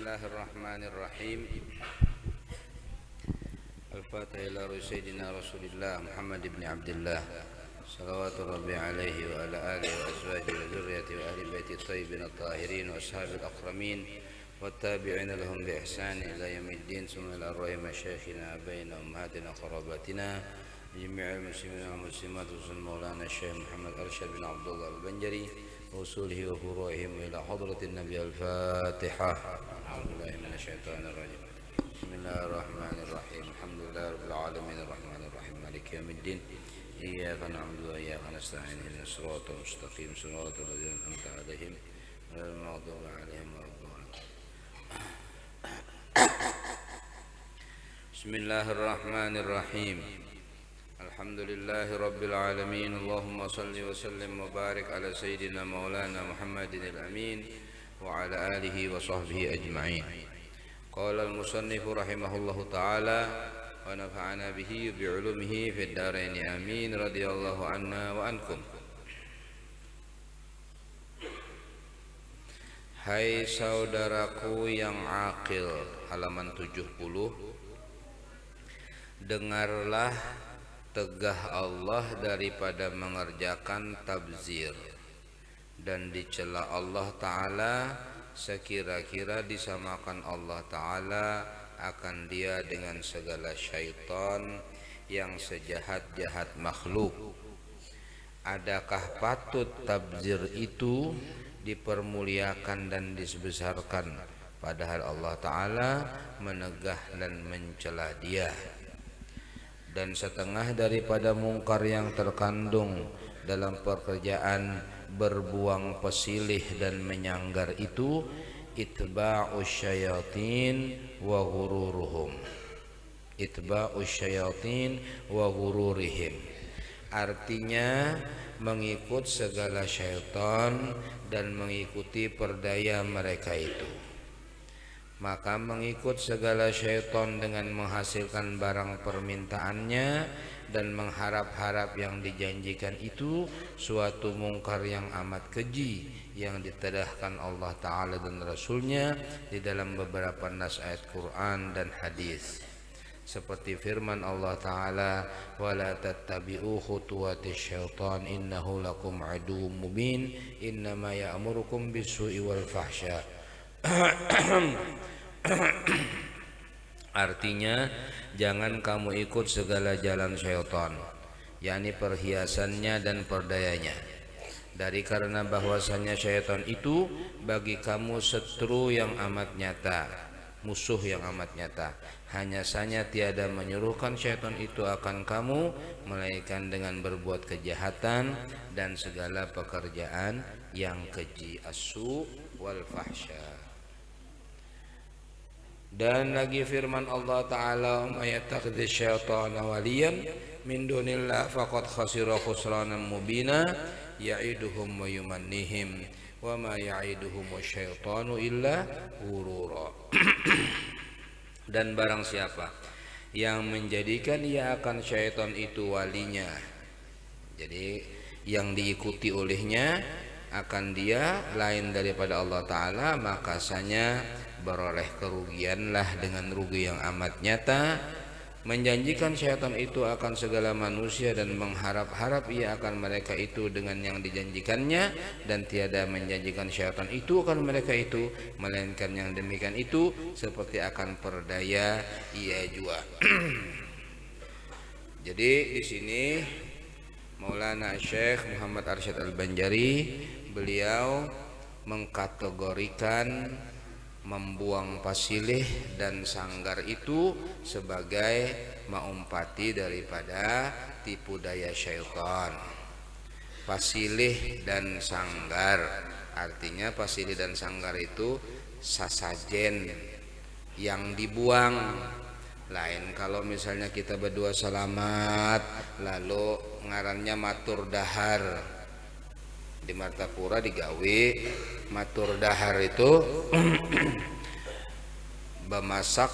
Bismillahirrahmanirrahim. Al-Fatihah ila Sayyidina Rasulillah Muhammad ibn Abdullah salawatu rabbi alaihi wa ala alihi wa azwajihi wa dzurriyyatihi wa ahli baiti thayyibin at-tahirin wa ashabil akramin wa tabi'ina lahum bi ihsan ila yaumiddin. Summa ila arwah masyayikhina baina ummahatina qarabatina jami'il muslimin wal muslimat wa maulana Syekh Muhammad Arsyad bin Abdullah Al-Banjari وصوله وفروعهم إلى حضرة النبي. الفاتحة. أعوذ بالله من الشيطان الرجيم. بسم الله الرحمن الرحيم. الحمد لله رب العالمين الرحمن الرحيم مالك يوم الدين. إياك نعبد وإياك نستعين اهدنا الصراط المستقيم صراط الذين أنعمت عليهم غير المغضوب عليهم ولا الضالين. بسم الله الرحمن الرحيم. Alhamdulillahi Rabbil Alamin. Allahumma salli wa sallim wa barik ala Sayyidina Maulana Muhammadin al-Amin wa ala alihi wa sahbihi ajma'in. Qala al-musannifu rahimahullahu ta'ala wa nafa'ana bihi bi'ulumihi fid daraini amin radhiyallahu anna wa ankum. Hai saudaraku yang akil, halaman 70. Dengarlah tegah Allah daripada mengerjakan tabzir, dan dicela Allah Ta'ala sekira-kira disamakan Allah Ta'ala akan dia dengan segala syaitan yang sejahat-jahat makhluk. Adakah patut tabzir itu dipermuliakan dan disebesarkan, padahal Allah Ta'ala menegah dan mencela dia? Dan setengah daripada mungkar yang terkandung dalam pekerjaan berbuang pesilih dan menyanggar itu itba'us syayatin wa ghururuhum. Itba'us syayatin wa ghururihim, artinya mengikut segala syaitan dan mengikuti perdaya mereka itu. Maka mengikut segala syaitan dengan menghasilkan barang permintaannya dan mengharap-harap yang dijanjikan itu suatu mungkar yang amat keji yang ditedahkan Allah Ta'ala dan Rasulnya di dalam beberapa nas ayat Quran dan hadis. Seperti firman Allah Ta'ala, وَلَا تَتَّبِعُوا خُطُوَاتِ الشَّيْطَانِ إِنَّهُ لَكُمْ عَدُوٌّ مُّبِينٌ إِنَّمَا يَأْمُرُكُمْ بِالسُّوءِ وَالْفَحْشَاءِ. Artinya, jangan kamu ikut segala jalan syaitan, yakni perhiasannya dan perdayanya, dari karena bahwasanya syaitan itu bagi kamu setru yang amat nyata, musuh yang amat nyata. Hanya saja tiada menyuruhkan syaitan itu akan kamu, melainkan dengan berbuat kejahatan dan segala pekerjaan yang keji, as-su wal fahsya. Dan lagi firman Allah Ta'ala, "Ayattakhidz syaitana waliyan min dunillah faqad khasira khusranan mubina ya'iduhum wa yumannihim wa ma ya'iduhum asyaitanu illa ghurura." Dan barang siapa yang menjadikan ia akan syaitan itu walinya, jadi yang diikuti olehnya akan dia lain daripada Allah Ta'ala, maka sanya beroleh kerugianlah dengan rugi yang amat nyata. Menjanjikan syaitan itu akan segala manusia dan mengharap-harap ia akan mereka itu dengan yang dijanjikannya, dan tiada menjanjikan syaitan itu akan mereka itu, melainkan yang demikian itu seperti akan perdaya ia jua. Jadi di sini Maulana Syekh Muhammad Arsyad Al-Banjari, beliau mengkategorikan membuang pasilih dan sanggar itu sebagai maumpati daripada tipu daya syaitan. Pasilih dan sanggar, artinya pasilih dan sanggar itu sasajen yang dibuang. Lain kalau misalnya kita berdua selamat lalu ngarannya matur dahar. Di Martapura digawe matur dahar itu bemasak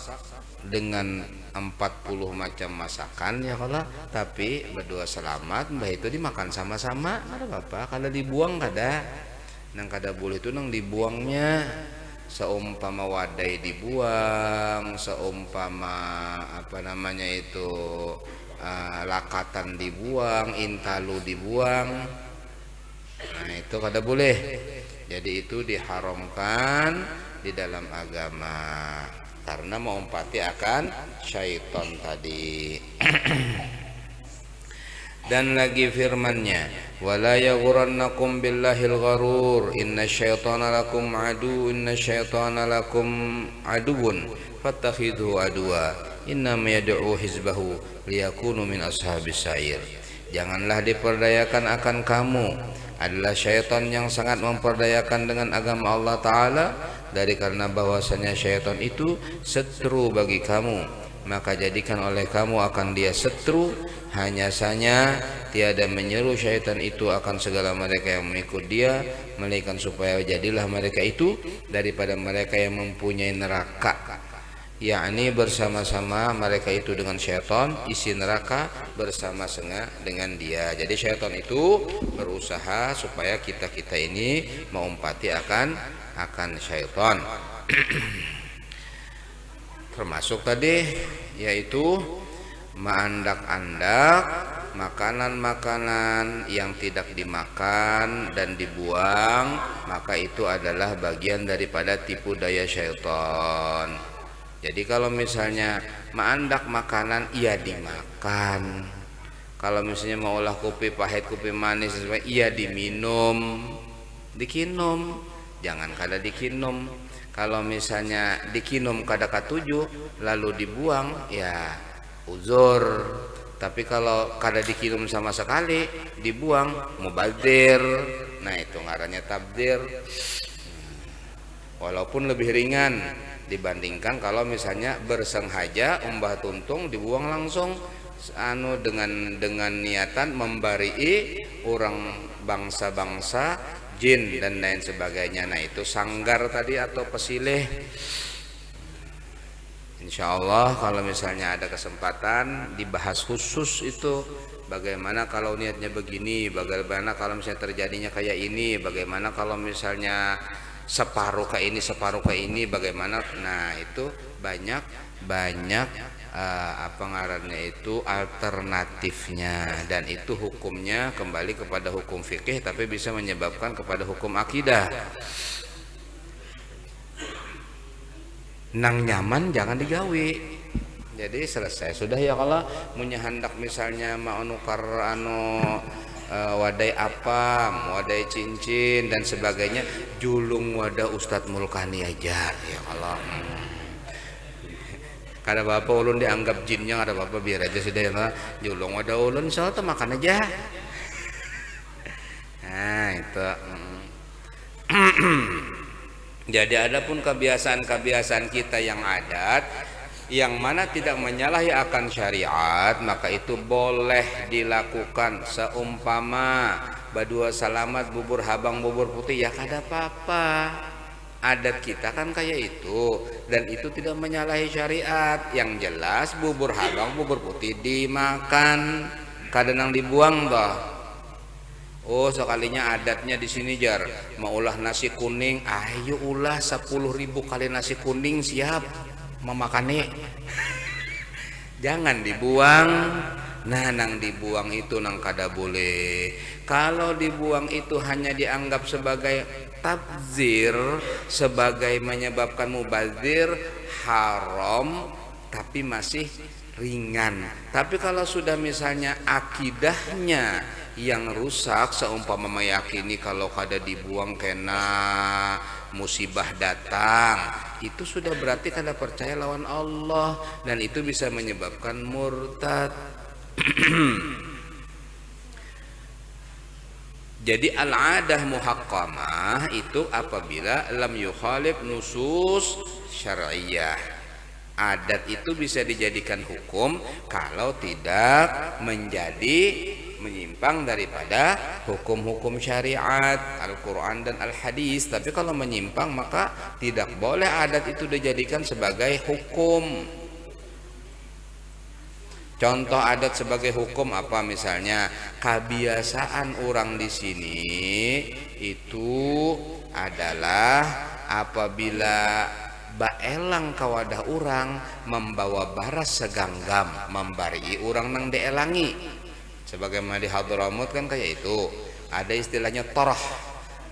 dengan 40 macam masakan ya kalau, tapi berdua selamat mbah itu dimakan sama-sama, ada apa kalau dibuang kada nang kada boleh itu nang dibuangnya seumpama wadai dibuang, seumpama lakatan dibuang, intalu dibuang. Nah, itu kada boleh. Jadi itu diharamkan di dalam agama karena mengumpati akan syaitan tadi. Dan lagi firman-Nya, wala yaghurrannakum billahil gharur innasyaitana lakum aduwwun fattakhidhu aduwa innam yad'u hizbahu liyakunu min ashabis sa'ir. Janganlah diperdayakan akan kamu adalah syaitan yang sangat memperdayakan dengan agama Allah Ta'ala, dari karena bahwasanya syaitan itu setru bagi kamu, maka jadikan oleh kamu akan dia setru. Hanya saja tiada menyeru syaitan itu akan segala mereka yang mengikut dia, melainkan supaya jadilah mereka itu daripada mereka yang mempunyai neraka, yakni bersama-sama mereka itu dengan syaitan, isi neraka bersama-sama dengan dia. Jadi syaitan itu berusaha supaya kita ini mengumpati akan syaitan. Termasuk tadi yaitu mengandak-andak makanan-makanan yang tidak dimakan dan dibuang, maka itu adalah bagian daripada tipu daya syaitan. Jadi kalau misalnya mengandak makanan, iya dimakan. Kalau misalnya mau olah kopi pahit, kopi manis, iya diminum, dikinum. Jangan kada dikinum. Kalau misalnya dikinum kada katuju lalu dibuang, ya uzur. Tapi kalau kada dikinum sama sekali dibuang, mubadzir. Nah, itu ngarannya tabdzir. Walaupun lebih ringan dibandingkan kalau misalnya bersengaja umbah tuntung dibuang langsung dengan niatan membarii orang bangsa-bangsa, jin dan lain sebagainya. Nah, itu sanggar tadi atau pesilih. Insya Allah kalau misalnya ada kesempatan dibahas khusus itu, bagaimana kalau niatnya begini, bagaimana kalau misalnya terjadinya kayak ini, bagaimana kalau misalnya separuh ke ini, bagaimana. Nah, itu banyak alternatifnya, dan itu hukumnya kembali kepada hukum fikih, tapi bisa menyebabkan kepada hukum akidah. Nang nyaman jangan digawe. Jadi selesai sudah ya. Kalau punya hendak misalnya mau nukar wadai wadai cincin dan sebagainya, julung wadah Ustadz Mulkani aja ya. Kalau kada apa-apa ulun dianggap jinnya, kada apa-apa, biar aja sudah ya. Julung wadah ulun soalnya makan aja. Nah, itu. Jadi adapun kebiasaan-kebiasaan kita yang adat yang mana tidak menyalahi akan syariat, maka itu boleh dilakukan. Seumpama badua salamat bubur habang bubur putih, ya kada apa-apa. Adat kita kan kayak itu, dan itu tidak menyalahi syariat. Yang jelas bubur habang bubur putih dimakan, kada nang dibuang toh. Oh, sekalinya adatnya di sini jar mau ulah nasi kuning, ayo ulah 10.000 kali nasi kuning siap memakani. Jangan dibuang. Nah, nang dibuang itu nang kada boleh. Kalau dibuang itu hanya dianggap sebagai tabzir, sebagai menyebabkan mubazir, haram, tapi masih ringan. Tapi kalau sudah misalnya akidahnya yang rusak, seumpama meyakini kalau kada dibuang kena musibah datang, itu sudah berarti kada percaya lawan Allah, dan itu bisa menyebabkan murtad. Jadi al-adah muhaqqamah itu apabila lam yukhalif nusus syar'iyyah. Adat itu bisa dijadikan hukum kalau tidak menyimpang daripada hukum-hukum syariat Al-Quran dan Al-Hadis. Tapi kalau menyimpang maka tidak boleh adat itu dijadikan sebagai hukum. Contoh adat sebagai hukum apa? Misalnya kebiasaan orang di sini itu adalah apabila baelang kawadah urang membawa baras seganggam membari urang nang deelangi sebagaimana di Hadramut kan kayak itu ada istilahnya torah.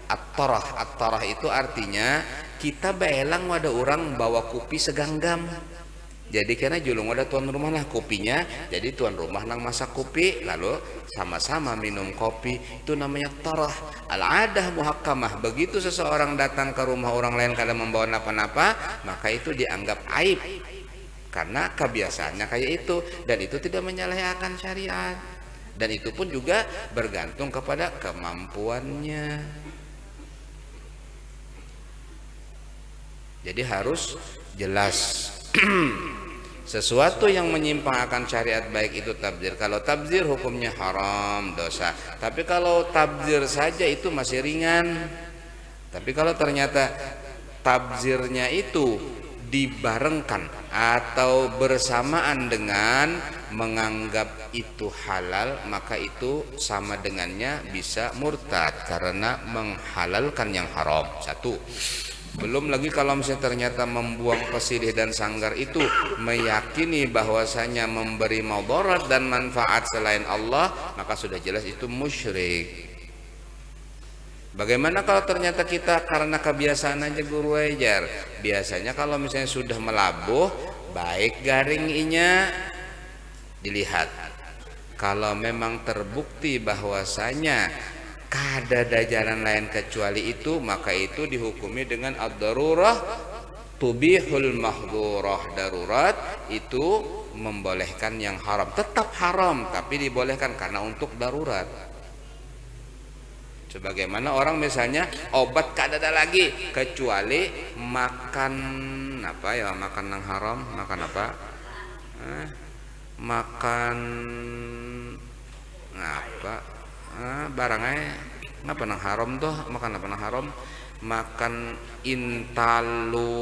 At-torah itu artinya kita baelang wadah urang bawa kopi seganggam. Jadi karena julung ada tuan rumah lah kopinya, jadi tuan rumah nang masak kopi lalu sama-sama minum kopi, itu namanya tarah. Al-adah muhakkamah. Begitu seseorang datang ke rumah orang lain kada membawa napa-napa, maka itu dianggap aib karena kebiasaannya kayak itu, dan itu tidak menyalahi akan syariat, dan itu pun juga bergantung kepada kemampuannya. Jadi harus jelas. Sesuatu yang menyimpang akan syariat baik itu tabdzir. Kalau tabdzir hukumnya haram, dosa. Tapi kalau tabdzir saja itu masih ringan. Tapi kalau ternyata tabdzirnya itu dibarengkan atau bersamaan dengan menganggap itu halal, maka itu sama dengannya bisa murtad karena menghalalkan yang haram. Satu. Belum lagi kalau misalnya ternyata membuang pesilih dan sanggar itu meyakini bahwasanya memberi madarat dan manfaat selain Allah, maka sudah jelas itu musyrik. Bagaimana kalau ternyata kita karena kebiasaan aja guru ajar, biasanya kalau misalnya sudah melabuh baik garingnya dilihat. Kalau memang terbukti bahwasanya kada ada jalan lain kecuali itu, maka itu dihukumi dengan ad-darurah tubihul mahdhurah. Darurat itu membolehkan yang haram. Tetap haram tapi dibolehkan karena untuk darurat. Sebagaimana orang misalnya obat kada ada lagi kecuali makan apa ya, makan yang haram, makan apa? Makan apa? Barangnya ngapa nang haram tuh, makan apa nang haram, makan intalu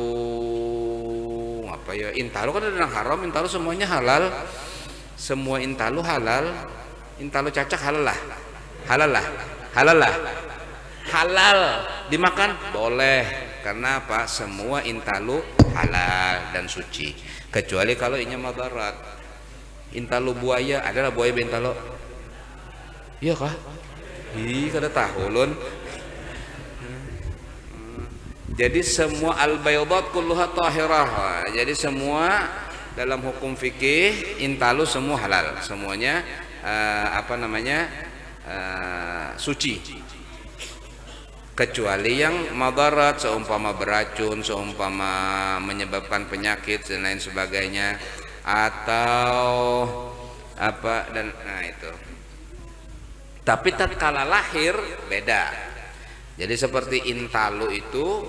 apa ya, intalu kan ada nang haram, intalu semuanya halal, semua intalu halal, intalu cacak halal halal dimakan boleh karena apa, semua intalu halal dan suci kecuali kalau inya madarat. Intalu buaya adalah buaya bintalo. Iya kah? Ih, kada tahu lun. Jadi semua al-baydat kulluha tahirah. Jadi semua dalam hukum fikih intalu semua halal, semuanya suci. Kecuali yang madarat, seumpama beracun, seumpama menyebabkan penyakit dan lain sebagainya, atau apa dan itu. Tapi tatkala lahir beda. Jadi seperti intalu itu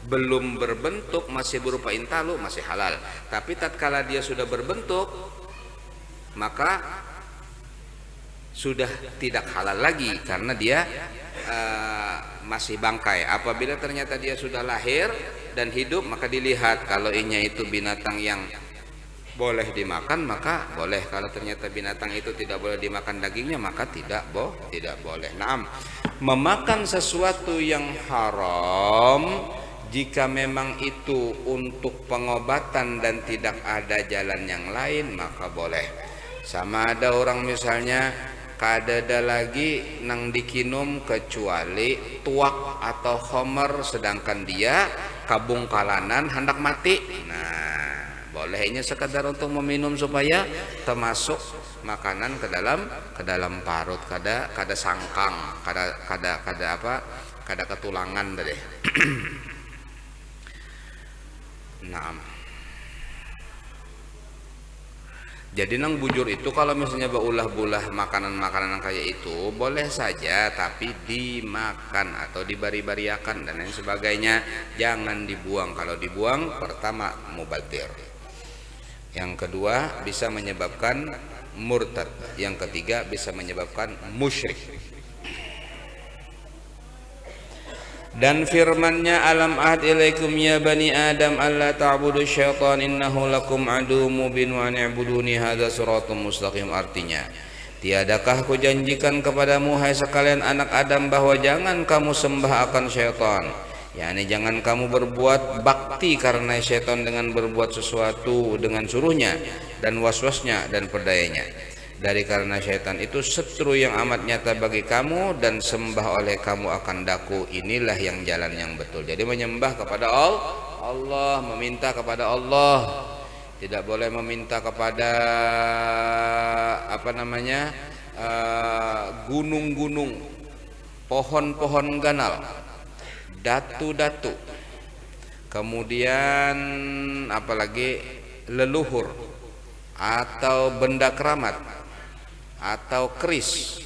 belum berbentuk, masih berupa intalu, masih halal. Tapi tatkala dia sudah berbentuk, maka sudah tidak halal lagi karena dia masih bangkai. Apabila ternyata dia sudah lahir dan hidup, maka dilihat kalau inya itu binatang yang boleh dimakan maka boleh, kalau ternyata binatang itu tidak boleh dimakan dagingnya maka tidak boleh. Naam, memakan sesuatu yang haram jika memang itu untuk pengobatan dan tidak ada jalan yang lain maka boleh. Sama ada orang misalnya kadada lagi nang dikinum kecuali tuak atau khomer sedangkan dia kabungkalanan hendak mati. Nah, bolehnya sekadar untuk meminum supaya termasuk makanan ke dalam parut, kada sangkang, kada ketulangan tadi. Nah, jadi nang bujur itu kalau misalnya baulah-bulah makanan-makanan kayak itu boleh saja, tapi dimakan atau dibari-bariakan dan lain sebagainya, jangan dibuang. Kalau dibuang, pertama mubadzir, yang kedua bisa menyebabkan murtad, yang ketiga bisa menyebabkan musyrik. Dan firman-Nya, alam ahad ilaikum ya bani adam alla ta'budu syaitan innahu lakum adu mubin wa ni'buduni hadza siratum mustaqim. Artinya, tiadakah ku janjikan kepadamu hai sekalian anak Adam bahwa jangan kamu sembah akan syaitan, yakni jangan kamu berbuat bakti karena syaitan dengan berbuat sesuatu dengan suruhnya dan waswasnya dan perdayanya. Dari karena syaitan itu setru yang amat nyata bagi kamu dan sembah oleh kamu akan daku. Inilah yang jalan yang betul. Jadi menyembah kepada Allah, meminta kepada Allah. Tidak boleh meminta kepada gunung-gunung, pohon-pohon ganal, datu-datu, kemudian apalagi leluhur atau benda keramat atau keris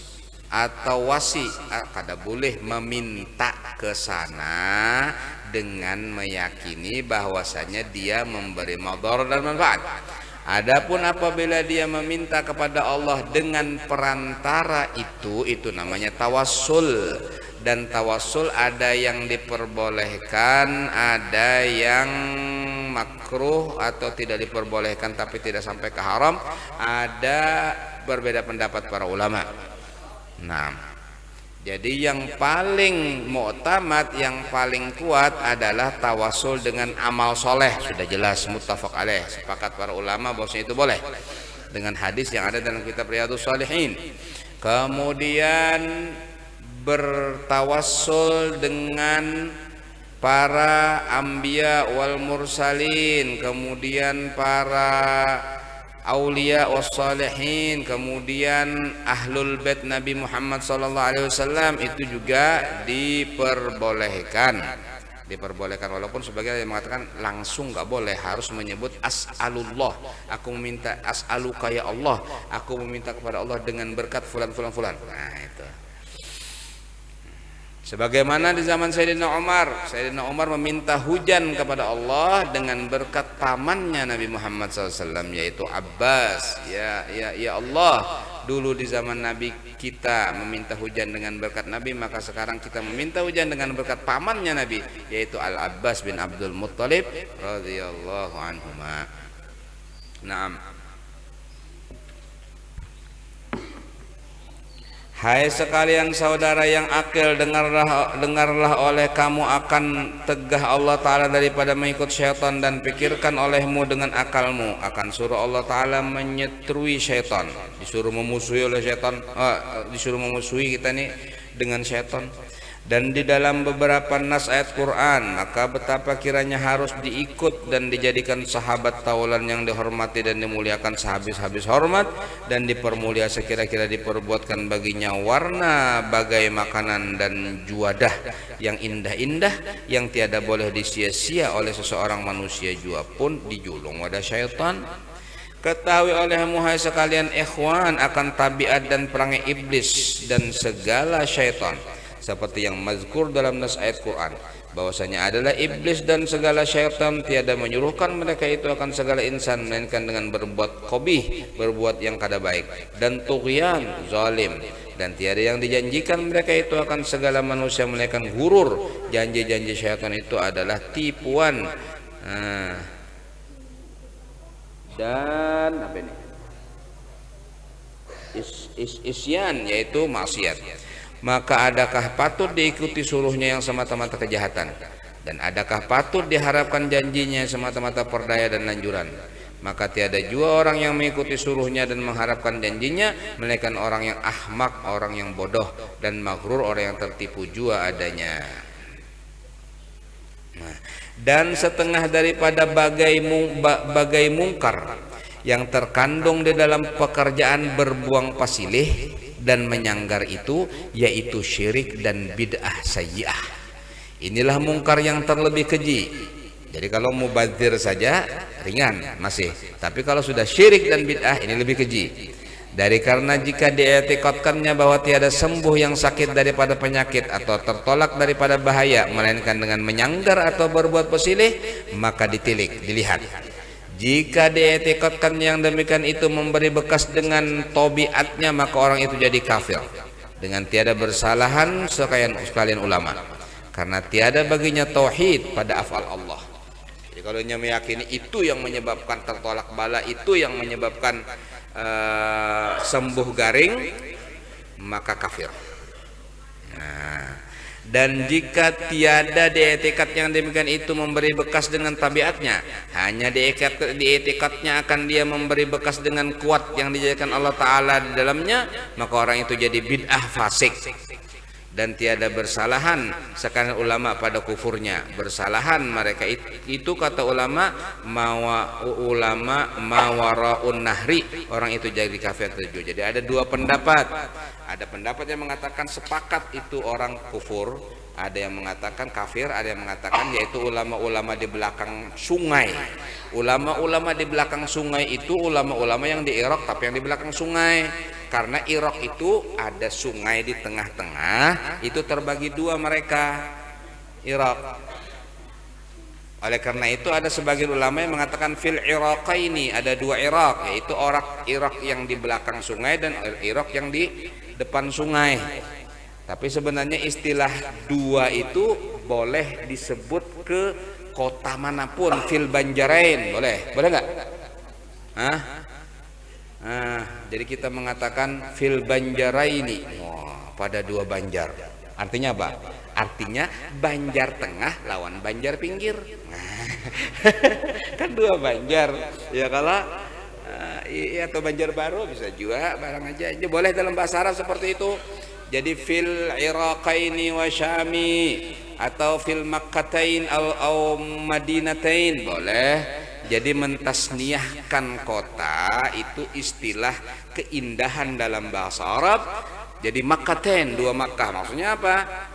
atau wasi. Kada boleh meminta ke sana dengan meyakini bahwasanya dia memberi madhar dan manfaat. Adapun apabila dia meminta kepada Allah dengan perantara itu namanya tawassul. Dan tawassul ada yang diperbolehkan, ada yang makruh atau tidak diperbolehkan tapi tidak sampai ke haram. Ada berbeda pendapat para ulama. Nah, jadi yang paling mu'tamad, yang paling kuat adalah tawassul dengan amal soleh. Sudah jelas muttafaq alaih, sepakat para ulama bahwasanya itu boleh dengan hadis yang ada dalam kitab Riyadhus Shalihin. Kemudian bertawassul dengan para anbiya wal mursalin, kemudian para aulia wassalihin, kemudian ahlul bait Nabi Muhammad SAW itu juga diperbolehkan. Walaupun sebagian yang mengatakan langsung nggak boleh, harus menyebut as'alullah, aku meminta, as'aluka ya Allah, aku meminta kepada Allah dengan berkat fulan. Nah itu. Sebagaimana di zaman Sayyidina Umar meminta hujan kepada Allah dengan berkat pamannya Nabi Muhammad SAW, yaitu Abbas. Ya Allah, dulu di zaman Nabi kita meminta hujan dengan berkat Nabi, maka sekarang kita meminta hujan dengan berkat pamannya Nabi, yaitu Al-Abbas bin Abdul Muttalib radhiyallahu anhuma. Naam. Hai sekalian saudara yang akil, dengarlah oleh kamu akan tegah Allah Ta'ala daripada mengikut syaitan, dan pikirkan olehmu dengan akalmu akan suruh Allah Ta'ala menyetrui syaitan. Disuruh memusuhi oleh syaitan, disuruh memusuhi kita nih dengan syaitan. Dan di dalam beberapa nas ayat Quran, maka betapa kiranya harus diikut dan dijadikan sahabat taulan yang dihormati dan dimuliakan sehabis-habis hormat, dan dipermulia sekira-kira diperbuatkan baginya warna bagai makanan dan juadah yang indah-indah, yang tiada boleh disia-sia oleh seseorang manusia jua pun dijulung wadah syaitan. Ketahui olehmu hai sekalian ikhwan akan tabiat dan perangai iblis dan segala syaitan, seperti yang mazkur dalam nas ayat Quran, bahwasanya adalah iblis dan segala syaitan tiada menyuruhkan mereka itu akan segala insan, melainkan dengan berbuat qabih, berbuat yang kada baik, dan tughyan, zalim, dan tiada yang dijanjikan mereka itu akan segala manusia, melainkan gurur. Janji-janji syaitan itu adalah tipuan dan apa ini? Isyan, yaitu maksiat. Maka adakah patut diikuti suruhnya yang semata-mata kejahatan, dan adakah patut diharapkan janjinya yang semata-mata perdaya dan lanjuran? Maka tiada jua orang yang mengikuti suruhnya dan mengharapkan janjinya, melainkan orang yang ahmak, orang yang bodoh, dan maghrur, orang yang tertipu jua adanya. Dan setengah daripada bagai mungkar yang terkandung di dalam pekerjaan berbuang pasilih dan menyanggar itu, yaitu syirik dan bid'ah sayyi'ah. Inilah mungkar yang terlebih keji. Jadi kalau mubadzir saja ringan masih, tapi kalau sudah syirik dan bid'ah ini lebih keji. Dari karena jika dietikotkannya bahwa tiada sembuh yang sakit daripada penyakit atau tertolak daripada bahaya, melainkan dengan menyanggar atau berbuat pesilih, maka ditilik, dilihat. Jika dietikotkan yang demikian itu memberi bekas dengan tobiatnya, maka orang itu jadi kafir dengan tiada bersalahan sekalian ulama, karena tiada baginya tauhid pada afal Allah. Jadi kalau dia meyakini itu yang menyebabkan tertolak bala, itu yang menyebabkan sembuh garing, maka kafir. Nah, Dan jika tiada di etikat yang demikian itu memberi bekas dengan tabiatnya, hanya di etikatnya akan dia memberi bekas dengan kuat yang dijadikan Allah Ta'ala di dalamnya, maka orang itu jadi bid'ah fasik. Dan tiada bersalahan sekalian ulama pada kufurnya. Bersalahan mereka itu kata ulama mawaraun nahri, orang itu jadi kafir terjujur. Jadi ada dua pendapat. Ada pendapat yang mengatakan sepakat itu orang kufur, ada yang mengatakan kafir, ada yang mengatakan yaitu ulama-ulama di belakang sungai. Ulama-ulama di belakang sungai itu ulama-ulama yang di Irak tapi yang di belakang sungai. Karena Irak itu ada sungai di tengah-tengah, itu terbagi dua mereka Irak. Oleh karena itu ada sebagian ulama yang mengatakan fil Iraqaini, ada dua Irak, yaitu Irak yang di belakang sungai dan Irak yang di depan sungai. Tapi sebenarnya istilah dua itu boleh disebut ke kota manapun, fil Banjarain, boleh nggak? Jadi kita mengatakan fil Banjaraini, pada dua Banjar. Artinya apa? Artinya Banjar Tengah lawan Banjar Pinggir. Kan dua Banjar. Ya kalau atau Banjar Baru bisa juga barang aja. Boleh dalam bahasa Arab seperti itu. Jadi fil Iraqaini wa Syami atau fil Makkatain au Madinatain boleh. Jadi mentasniahkan kota itu istilah keindahan dalam bahasa Arab. Jadi Makkatain, dua Makkah, maksudnya apa?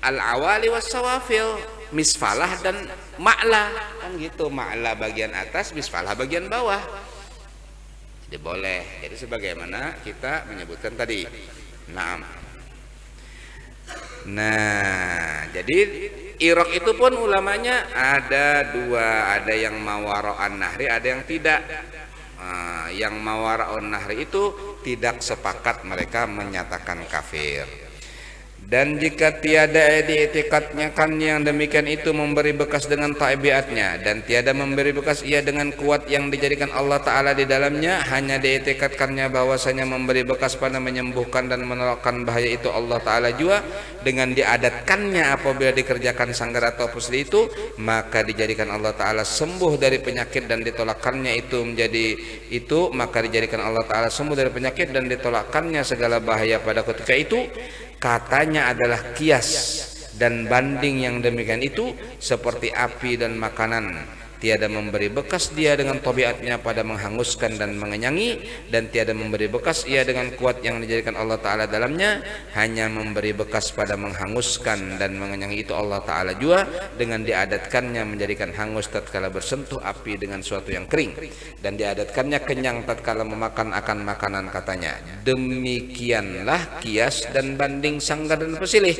Al-awali was sawafil, misfalah dan ma'la, kan gitu. Ma'la bagian atas, misfalah bagian bawah. Jadi boleh. Jadi sebagaimana kita menyebutkan tadi. Nah, jadi Irak itu pun ulamanya ada dua, ada yang mawara'an nahri, ada yang tidak. Yang mawara'un nahri itu tidak sepakat mereka menyatakan kafir. Dan jika tiada di etikatnya kan yang demikian itu memberi bekas dengan tabiatnya, dan tiada memberi bekas ia dengan kuat yang dijadikan Allah Ta'ala di dalamnya, hanya dietikatkannya bahwasanya memberi bekas pada menyembuhkan dan menolakkan bahaya itu Allah Ta'ala juga, dengan diadatkannya apabila dikerjakan sanggar atau pusli itu, maka dijadikan Allah Ta'ala sembuh dari penyakit dan ditolakkannya itu menjadi itu, maka dijadikan Allah Ta'ala sembuh dari penyakit dan ditolakkannya segala bahaya pada ketika itu. Katanya adalah kias dan banding yang demikian itu seperti api dan makanan, tiada memberi bekas dia dengan tabiatnya pada menghanguskan dan mengenyangi, dan tiada memberi bekas ia dengan kuat yang dijadikan Allah Ta'ala dalamnya, hanya memberi bekas pada menghanguskan dan mengenyangi itu Allah Ta'ala juga, dengan diadatkannya menjadikan hangus tatkala bersentuh api dengan suatu yang kering, dan diadatkannya kenyang tatkala memakan akan makanan. Katanya demikianlah kias dan banding sanggar dan pesilih.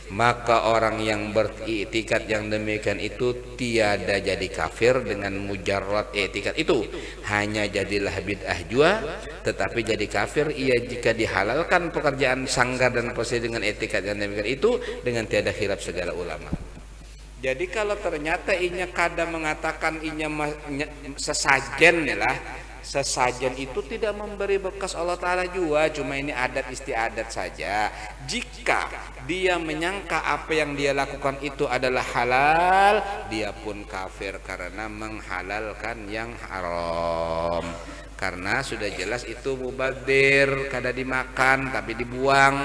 Maka orang yang beriktikad yang demikian itu tiada jadi kafir dengan mujarrad i'tikad itu, hanya jadilah bid'ah jua, tetapi jadi kafir ia jika dihalalkan pekerjaan sanggar dan pesilih dengan i'tikad yang demikian itu dengan tiada khilaf segala ulama. Jadi kalau ternyata inya kada mengatakan inya sesajen lah, sesajen itu tidak memberi bekas Allah Ta'ala juga, cuma ini adat istiadat saja. Jika dia menyangka apa yang dia lakukan itu adalah halal, dia pun kafir karena menghalalkan yang haram. Karena sudah jelas itu mubadzir, kada dimakan tapi dibuang,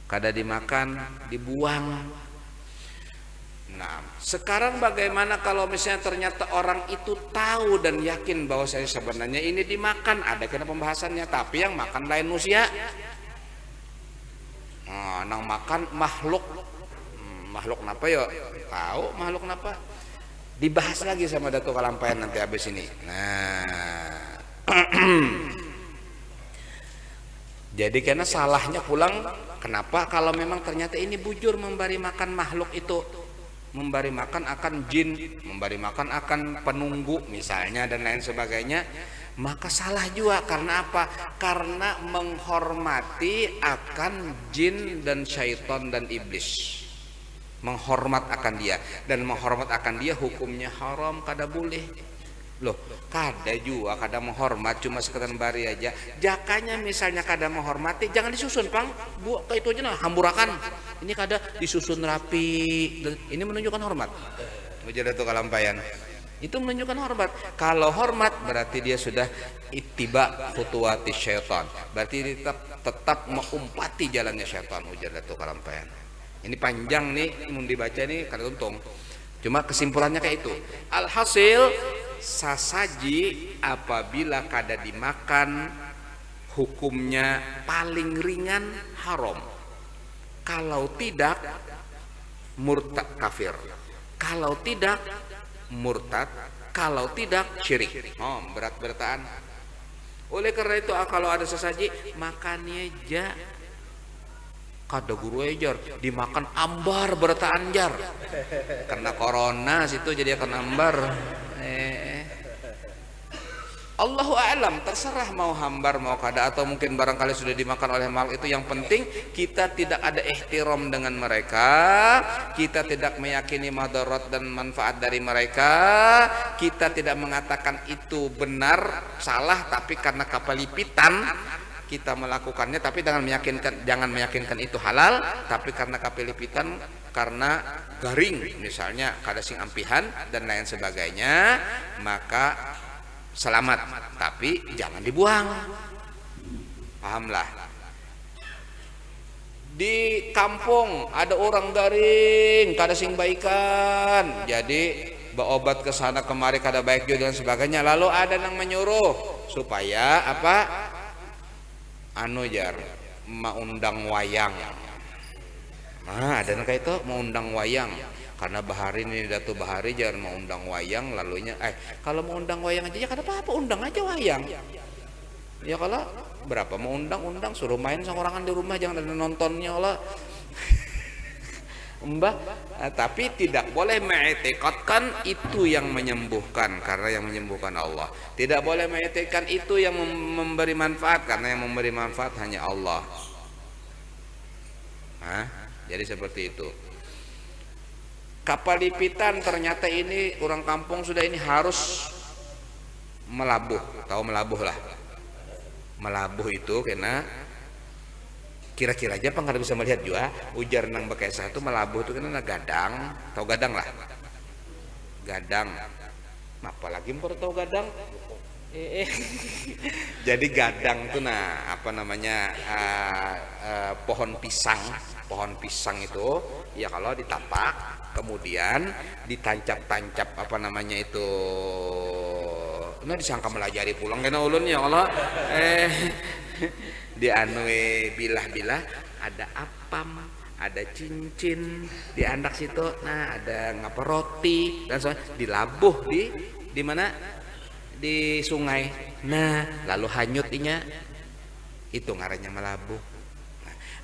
kada dimakan dibuang. Nah, sekarang bagaimana kalau misalnya ternyata orang itu tahu dan yakin bahwa saya sebenarnya ini dimakan, ada kena pembahasannya, tapi yang makan lain manusia. Nang makan makhluk, makhluk napa ya? Tahu makhluk napa? Dibahas lagi sama Datuk Kalampayan nanti habis ini. Nah, jadi karena salahnya pulang, kenapa kalau memang ternyata ini bujur memberi makan makhluk itu? Memberi makan akan jin, memberi makan akan penunggu misalnya dan lain sebagainya, maka salah juga. Karena apa? Karena menghormati akan jin dan syaitan dan iblis, menghormat akan dia, dan menghormat akan dia hukumnya haram, kada boleh. Loh, kada juga kada menghormat cuma sekedar bari aja. Jakanya misalnya kada menghormati jangan disusun, Pang. Buat itu aja nah hamburakan. Ini kada disusun rapi. Ini menunjukkan hormat. Ujar itu kalampayan. Itu menunjukkan hormat. Kalau hormat berarti dia sudah ittiba khutuwati syaitan. Berarti dia tetap mengumpati jalannya syaitan. Ujar itu kalampayan. Ini panjang nih, mau dibaca nih kada untung. Cuma kesimpulannya kayak itu. Alhasil sasaji apabila kada dimakan hukumnya paling ringan haram. Kalau tidak murtad kafir. Kalau tidak murtad, kalau tidak syirik. Oh, berat-beratan. Oleh karena itu kalau ada sesaji makannya aja. Kada guru ejar dimakan ambar bertaan jar. Karena corona situ jadi akan ambar. Allahu a'lam, terserah mau hambar mau kada atau mungkin barangkali sudah dimakan oleh makhluk itu. Yang penting kita tidak ada ihtiram dengan mereka, kita tidak meyakini madarat dan manfaat dari mereka, kita tidak mengatakan itu benar salah tapi karena kapalipitan kita melakukannya, tapi jangan meyakinkan itu halal tapi karena kapalipitan, karena garing misalnya kada sing ampihan dan lain sebagainya, maka selamat, tapi jangan dibuang. Pahamlah. Di kampung ada orang garing, kada sing baikan, jadi berobat ke sana kemari kada baik juga dan sebagainya. Lalu ada yang menyuruh supaya apa? Anu jar, maundang wayang. Nah, ada yang kayak itu mau undang wayang. Karena bahari ini Datu Bahari jangan mau undang wayang, lalunya kalau mau undang wayang aja ya kada apa-apa, undang aja wayang. Ya kalau berapa mau undang suruh main seorangan di rumah, jangan ada nontonnya Allah. Mbah, tapi tidak boleh mengetikatkan itu yang menyembuhkan, karena yang menyembuhkan Allah. Tidak boleh mengetikatkan itu yang memberi manfaat, karena yang memberi manfaat hanya Allah. Jadi seperti itu. Kapalipitan ternyata ini orang kampung sudah ini harus melabuh, tahu melabuh lah. Melabuh itu karena kira-kira aja Pang kada bisa melihat juga ujar nang bekesa itu melabuh itu karena gadang, tahu gadang lah. Gadang. Apalagi mau tahu gadang? Jadi gadang itu nah apa namanya pohon pisang itu ya kalau ditapak kemudian ditancap-tancap apa namanya itu, nah disangka melajari pulang kena ulun ya Allah, dianui bilah-bilah ada apam, ada cincin di andak situ, nah ada ngapa roti dan sebagainya, dilabuh di mana di sungai, nah lalu hanyutinya itu ngarannya melabuh.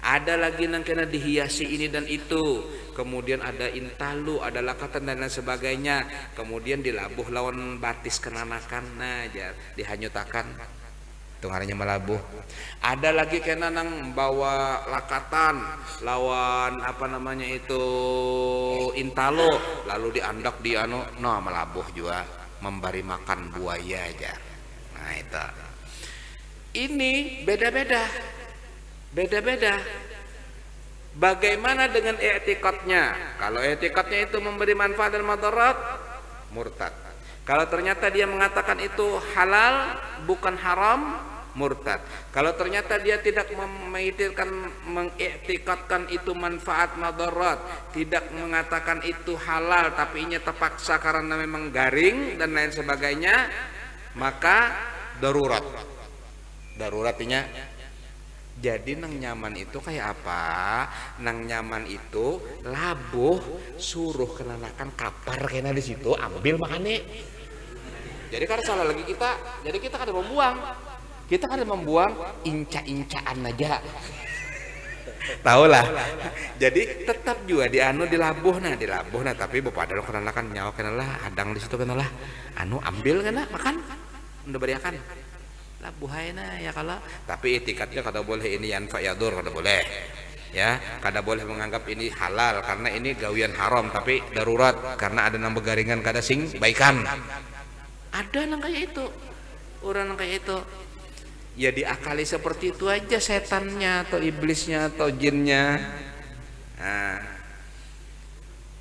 Ada lagi yang kena dihiasi ini dan itu, kemudian ada intalu, ada lakatan dan lain sebagainya, kemudian dilabuh lawan batis kenanakan, nah dihanyutakan, itu ngarannya melabuh. Ada lagi kena nang bawa lakatan lawan apa namanya itu intalu, lalu diandak di anu, nah melabuh juga, memberi makan buaya aja. Nah itu, ini beda-beda. Bagaimana dengan i'tikadnya? Kalau i'tikadnya itu memberi manfaat dan madarat, murtad. Kalau ternyata dia mengatakan itu halal bukan haram, murtad. Kalau ternyata dia tidak mengiktikadkan itu manfaat madarat, tidak mengatakan itu halal tapi ini terpaksa karena memang garing dan lain sebagainya, maka darurat. Daruratnya jadi nang nyaman itu kayak apa? Nang nyaman itu labuh suruh kenanakan kapar kena di situ ambil makane. Jadi karena salah lagi kita, jadi kita kada membuang. Kita kada membuang inca-incaan aja. Tahu lah. Jadi tetap juga dilabuh nah tapi bapak ada kenanakan nyawa kenalah adang di situ kenalah. Anu ambil kena makan. Udah beriakan. Labuhaina ya kalau, tapi etikatnya kada boleh ini yanfa yadur, kada boleh ya, kada boleh menganggap ini halal karena ini gawian haram, tapi darurat karena ada nang begaringan kada sing baikan. Ada yang kayak itu, orang yang kayak itu. Ya diakali seperti itu aja setannya atau iblisnya atau jinnya. Nah,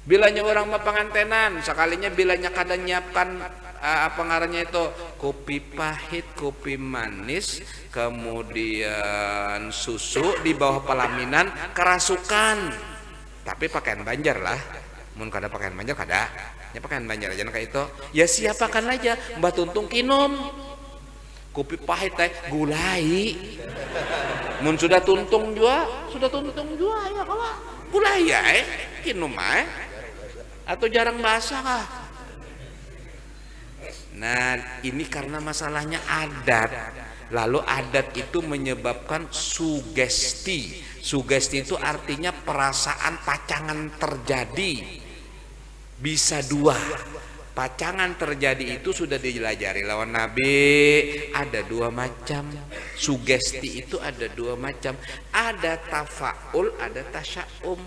bilanya orang mah pengantenan, sekalinya bilanya kadang nyiapkan apa ngarannya itu kopi pahit, kopi manis, kemudian susu di bawah pelaminan kerasukan. Tapi pakaian Banjar lah, mun kada pakaian Banjar kada, ya pakaian Banjar aja kayak itu. Ya siapakan aja, Mbah Tuntung kinom kopi pahit teh gulai. Mun sudah tuntung jua ya kalau gulai ya kinom atau jarang basah kah? Nah ini karena masalahnya adat. Lalu adat itu menyebabkan sugesti. Sugesti itu artinya perasaan pacangan terjadi. Bisa dua. Pacangan terjadi itu sudah dijelajari lawan Nabi. Ada dua macam. Sugesti itu ada dua macam. Ada tafaul, ada tasya'um.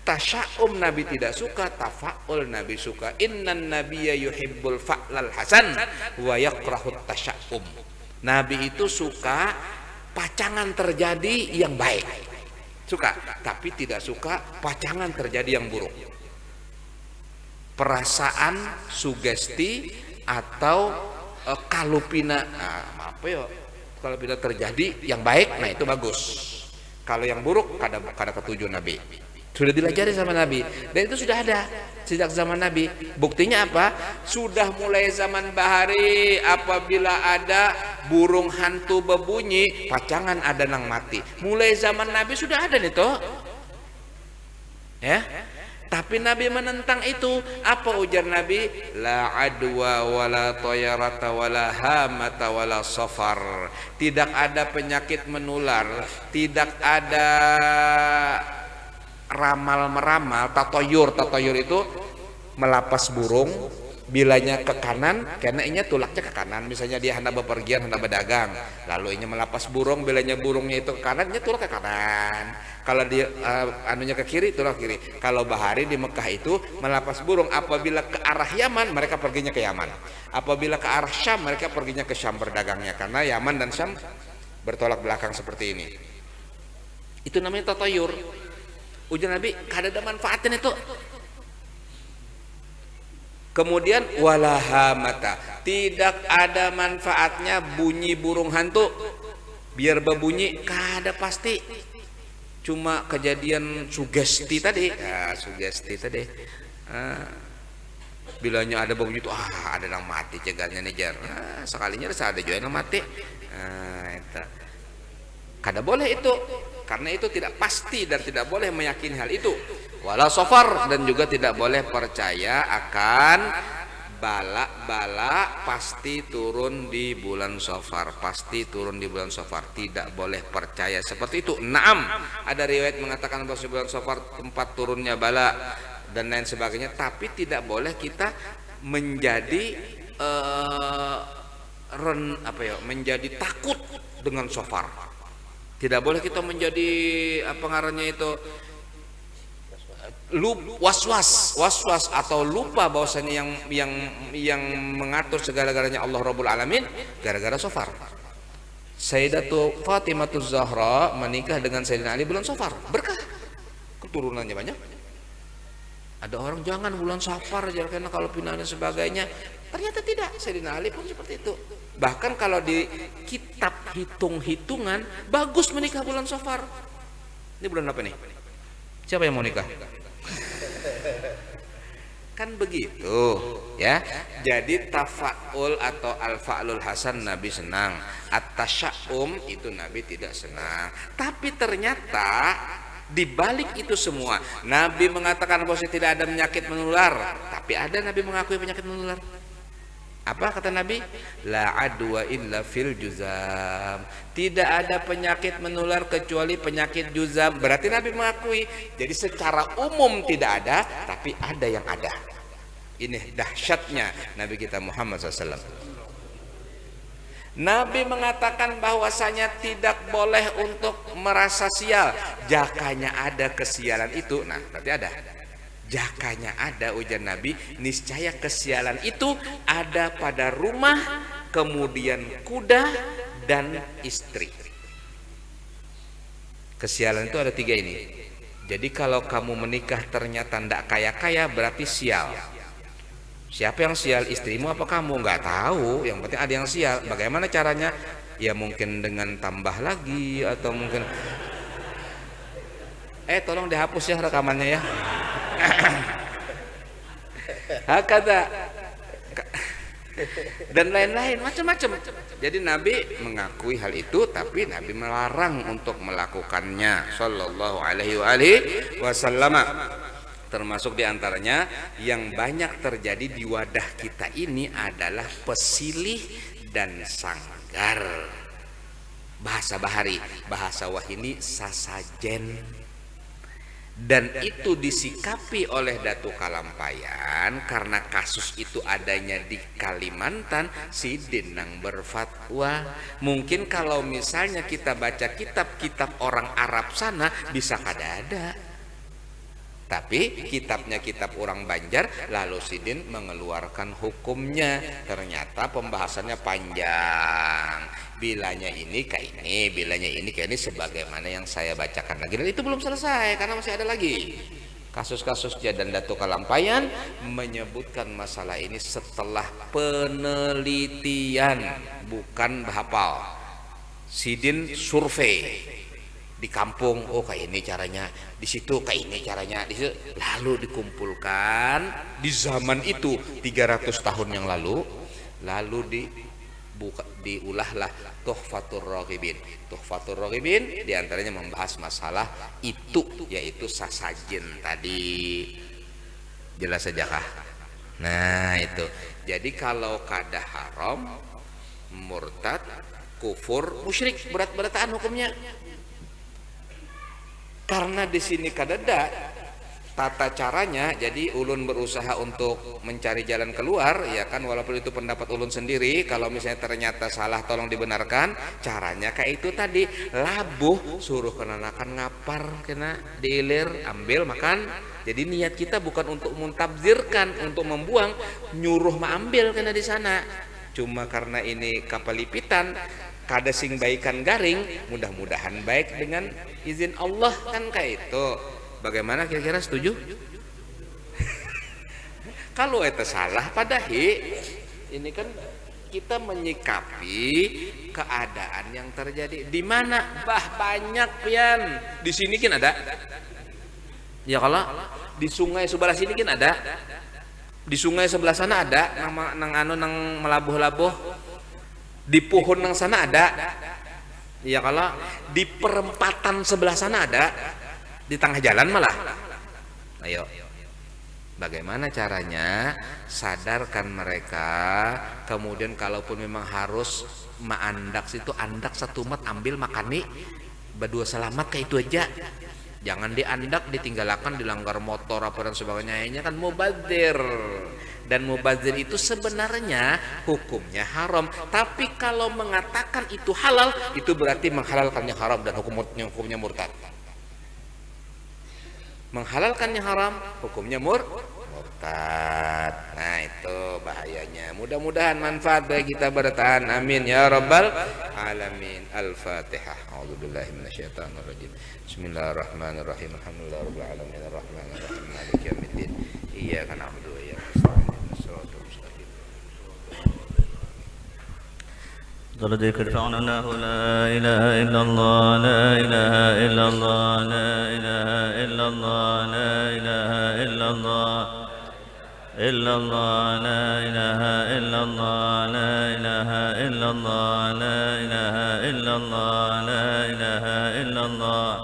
Tasya'um Nabi tidak suka, tafaul Nabi suka. Innan nabiyya yuhibbul fa'lal hasan wa yakrahut tasya'um. Nabi itu suka pacangan terjadi yang baik. Suka, tapi tidak suka pacangan terjadi yang buruk. Perasaan sugesti atau kalupina, apa ya? Kalau bila terjadi yang baik, nah itu bagus. Kalau yang buruk, kada ketujuh Nabi. Sudah dilajari sama Nabi dan itu sudah ada sejak zaman Nabi. Buktinya apa? Sudah mulai zaman bahari apabila ada burung hantu berbunyi, pacangan ada nang mati. Mulai zaman Nabi sudah ada nih toh. Ya. Tapi Nabi menentang itu. Apa ujar Nabi? La adwa wala tayarata wala hamata wala safar. Tidak ada penyakit menular, tidak ada ramal-meramal. Tatoyur itu melapas burung, bilanya ke kanan karena inya tulaknya ke kanan. Misalnya dia hendak bepergian, hendak berdagang, lalu inya melapas burung, bilanya burungnya itu ke kanan, inya tulak ke kanan. Kalau dia anunya ke kiri, tulak kiri. Kalau bahari di Mekah itu melapas burung, apabila ke arah Yaman mereka perginya ke Yaman, apabila ke arah Syam mereka perginya ke Syam berdagangnya, karena Yaman dan Syam bertolak belakang seperti ini. Itu namanya tatayur. Ujar Nabi, kada ada manfaatnya itu. Kemudian walahamata, tidak ada manfaatnya bunyi burung hantu. Biar berbunyi kada pasti. Cuma kejadian sugesti tadi. Ya, sugesti tadi. Bilanya ada berbunyi itu, ada yang mati cegarnya nih jar. Sekalinya ada juga yang mati. Itu. Kada boleh itu. Karena itu tidak pasti dan tidak boleh meyakini hal itu. Wala safar, dan juga tidak boleh percaya akan bala pasti turun di bulan Safar, pasti turun di bulan Safar. Tidak boleh percaya seperti itu. Naam, ada riwayat mengatakan bahwa bulan Safar tempat turunnya bala dan lain sebagainya, tapi tidak boleh kita menjadi menjadi takut dengan Safar. Tidak boleh kita menjadi apa ngarannya itu was-was atau lupa bahwasanya yang mengatur segala-galanya Allah Rabbul Alamin gara-gara Safar. Sayyidatu Fatimah Zahra menikah dengan Sayyidina Ali bulan Safar, berkah, keturunannya banyak. Ada orang jangan bulan Safar aja karena kalau pindah dan sebagainya. Ternyata tidak, Sayyidina Ali pun seperti itu. Bahkan kalau di kitab hitung-hitungan bagus menikah bulan Safar. Ini bulan apa nih? Siapa yang mau nikah? Kan begitu ya. Jadi tafaul atau al-fa'lul hasan Nabi senang, at-tasya'um itu Nabi tidak senang. Tapi ternyata di balik itu semua Nabi mengatakan bahwa tidak ada penyakit menular, tapi ada Nabi mengakui penyakit menular. Apa kata Nabi? La adwa illa fil juzam. Tidak ada penyakit menular kecuali penyakit juzam. Berarti Nabi mengakui. Jadi secara umum tidak ada, tapi ada yang ada. Ini dahsyatnya Nabi kita Muhammad SAW. Nabi mengatakan bahwasanya tidak boleh untuk merasa sial. Jakanya ada kesialan itu, nah berarti ada. Jakanya ada, ujar Nabi, niscaya kesialan itu ada pada rumah, kemudian kuda dan istri. Kesialan itu ada 3 ini. Jadi kalau kamu menikah ternyata tidak kaya-kaya, berarti sial. Siapa yang sial, istrimu apa kamu? Nggak tahu, yang penting ada yang sial. Bagaimana caranya? Ya mungkin dengan tambah lagi, atau mungkin tolong dihapus ya rekamannya ya. Hakata dan lain-lain macam-macam. Jadi Nabi mengakui hal itu, tapi Nabi melarang untuk melakukannya sallallahu alaihi wasallam. Termasuk diantaranya yang banyak terjadi di wadah kita ini adalah pesilih dan sanggar. Bahasa bahari, bahasa wahini sasajen. Dan itu disikapi oleh Datu Kalampayan karena kasus itu adanya di Kalimantan. Si Dinang berfatwa, mungkin kalau misalnya kita baca kitab-kitab orang Arab sana bisa kadada, tapi kitabnya kitab orang Banjar, lalu Sidin mengeluarkan hukumnya. Ternyata pembahasannya panjang. Bilanya ini ke ini, bilanya ini ke ini, sebagaimana yang saya bacakan lagi. Dan itu belum selesai karena masih ada lagi kasus-kasus. Dan Datu Kalampayan menyebutkan masalah ini setelah penelitian, bukan hafal. Sidin survei di kampung, oh kayak ini caranya, di situ kayak ini caranya, di situ. Lalu dikumpulkan di zaman itu 300 tahun yang lalu diulahlah Tuhfatur Raghibin. Tuhfatur Raghibin diantaranya membahas masalah itu, yaitu sasajen tadi. Jelas saja kah? Nah itu. Jadi kalau kada haram, murtad, kufur, musyrik, berat-beratan hukumnya. Karena di sini kadada tata caranya. Jadi ulun berusaha untuk mencari jalan keluar, ya kan, walaupun itu pendapat ulun sendiri. Kalau misalnya ternyata salah, tolong dibenarkan. Caranya kayak itu tadi, labuh, suruh kenakan ngapar, kena diilir, ambil makan. Jadi niat kita bukan untuk mentabzirkan, untuk membuang, nyuruh mengambil kena di sana. Cuma karena ini kapalipitan, kada sing baikan garing, mudah-mudahan baik dengan izin Allah, kan kayak itu. Bagaimana kira-kira, setuju? Kalau itu salah, padahi ini kan kita menyikapi keadaan yang terjadi. Di mana banyak pian. Di sini kan ada. Ya kalau di sungai sebelah sini kan ada. Di sungai sebelah sana ada, nang melabuh-labuh. Di pohon nang sana ada. Ya kalau di perempatan sebelah sana ada. Di tengah jalan malah. Ayo, bagaimana caranya sadarkan mereka. Kemudian kalaupun memang harus maandak situ, andak satu mat, ambil makani berdua selamat, kayak itu aja. Jangan diandak ditinggalkan, dilanggar motor apa dan sebagainya. Ini kan mubadzir. Dan mubadzir itu sebenarnya hukumnya haram. Tapi kalau mengatakan itu halal, itu berarti menghalalkannya haram dan hukumnya murtad. Menghalalkannya haram, hukumnya murtad. Nah itu bahayanya. Mudah-mudahan manfaat bagi kita bertahan. Amin ya rabbal alamin. Al-Fatihah. A'udzubillahi minasyaitonirrajim. Bismillahirrahmanirrahim. Alhamdulillahirabbil alamin. Arrahmanirrahim. Maliki yaumiddin. Iyyaka na'budu wa iyyaka nasta'in. Ihdinas siratal mustaqim. ذكر فعناه لا إله إلا الله لا إله إلا الله لا إله إلا الله لا إله إلا الله إلا الله لا إله إلا الله لا إله إلا الله لا إله إلا الله لا إله إلا الله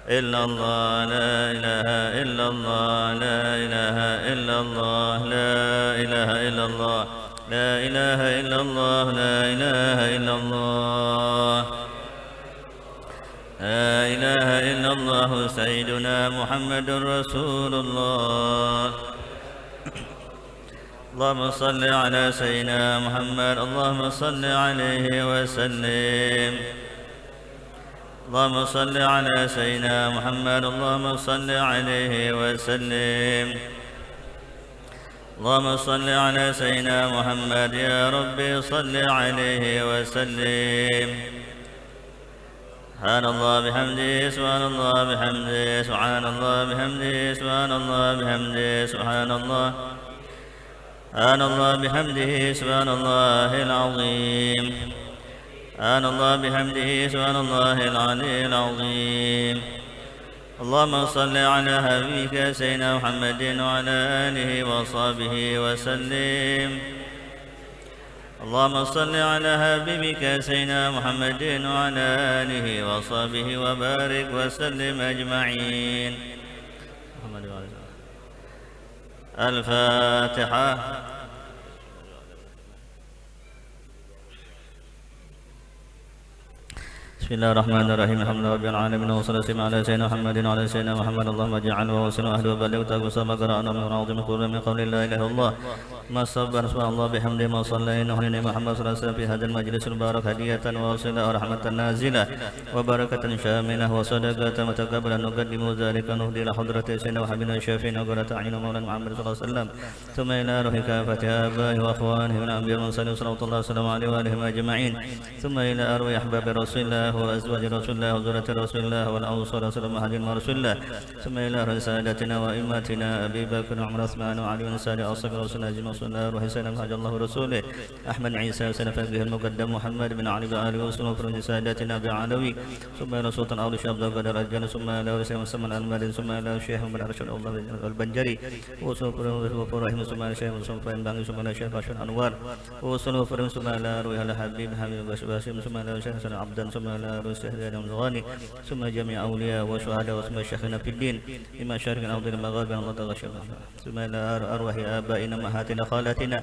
إلا الله لا إله إلا الله لا إله إلا الله لا إله إلا الله لا إله إلا الله لا إله إلا الله لا إله إلا الله سيدنا محمد رسول الله اللهم صل على سيدنا محمد اللهم صل عليه وسلم اللهم صل على سيدنا محمد اللهم صل عليه وسلم اللهم صل على سيدنا محمد يا ربي صل عليه وسلم سبحان الله بحمده سبحان الله بحمده سبحان الله بحمده سبحان الله بحمده سبحان الله سبحان الله بحمده سبحان الله العظيم سبحان الله بحمده سبحان الله العلي العظيم اللهم صل على حبيبك سيدنا محمد وعلى آله وصحبه وسلم اللهم صل على حبيبك سيدنا محمد وعلى آله وصحبه وبارك وسلم أجمعين الفاتحة بسم الله الرحمن الرحيم الحمد لله رب العالمين وصلى الله على سيدنا محمد وعلى سيدنا محمد اللهم اجعله وسلم اهله وبلغ تاكو ما قرانا من عظيم قول من قول لا اله الا الله ما صبر سبحان الله بحمده ما صلينا على محمد صلى الله عليه وسلم في هذا المجلس المبارك هدية وصلة ورحمة نازلة وبركة شاملة وصدقة متقبلة نقدم ذلك نهدي إلى حضرة سيدنا وحبيبنا الشافعين وقرة عين مولانا محمد صلى الله عليه وسلم ثم إلى روح كافة آبائه وأخوانه من الأنبياء والمرسلين صلى الله عليه وسلم عليه وآلهم أجمعين ثم إلى أرواح أحباب رسول الله وأزواج رسول الله وذرية رسول الله والأنصار رسول الله ومهاجرين رسول الله ثم إلى رسالتنا وإمتنا أبي بكر وعمر عثمان وعلي ونسال أصحاب رسول الله أجمعين صلى الله عليه وسلم هدى الله ورسوله أحمد عيسى سلف به المقدم محمد بن علي بن علي وسلم وفرج سادتنا بعلوي ثم إلى سلطان أول شاب قدر الجنة ثم إلى رسول مسمى الألمالي ثم إلى الشيخ بن أرشد الله البنجري وصلى ثم إلى الشيخ مسلم فإن بانgi ثم إلى الشيخ أشرف أنوار وصلى ثم إلى روي الحبيب حبيب باسم ثم إلى الشيخ حسن عبدا ثم إلى روي الشيخ الغاني ثم جميع أولياء وشهداء وثم شيخنا في الدين إما شارك أو ضد المغاربة الله تغشى ثم إلى أرواح آبائنا أمهاتنا خالاتنا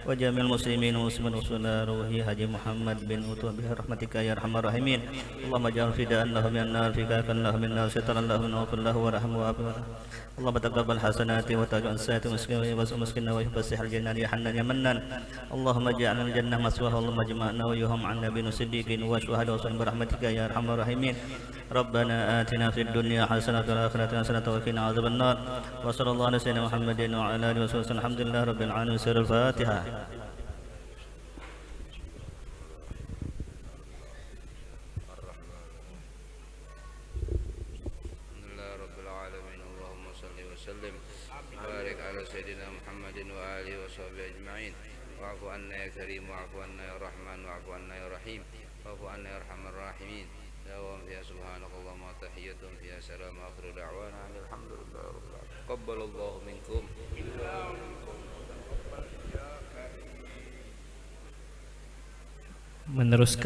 وجميع المسلمين والمسلمين وصلى روح حجي محمد بن أتوب برحمتك يا أرحم الراحمين اللهم اجعل فداء له من النار فكاك له من النار سترا له من غفر له ورحمه وعافيه اللهم تقبل حسناته وتاج عن سيئات مسكنا ويفسح الجنان يا حنان يا منان اللهم اجعلنا الجنة مسواها اللهم اجمعنا ويهم عن نبي صديق وشهداء وصلى برحمتك يا أرحم الراحمين ربنا آتنا في الدنيا حسنة وفي الآخرة حسنة وقنا عذاب النار وصلى الله على سيدنا محمد وعلى آله وصحبه وسلم الحمد لله رب العالمين سر الفاتحة وسلم بارك على سيدنا محمد وآله وصحبه أجمعين واعف عنا يا كريم واعف عنا يا رحمن واعف عنا يا رحيم واعف عنا يا أرحم الراحمين دوام فيها سبحانك اللهم وتحيتهم فيها سلام آخر دعوانا الحمد لله رب العالمين تقبل الله منكم meneruskan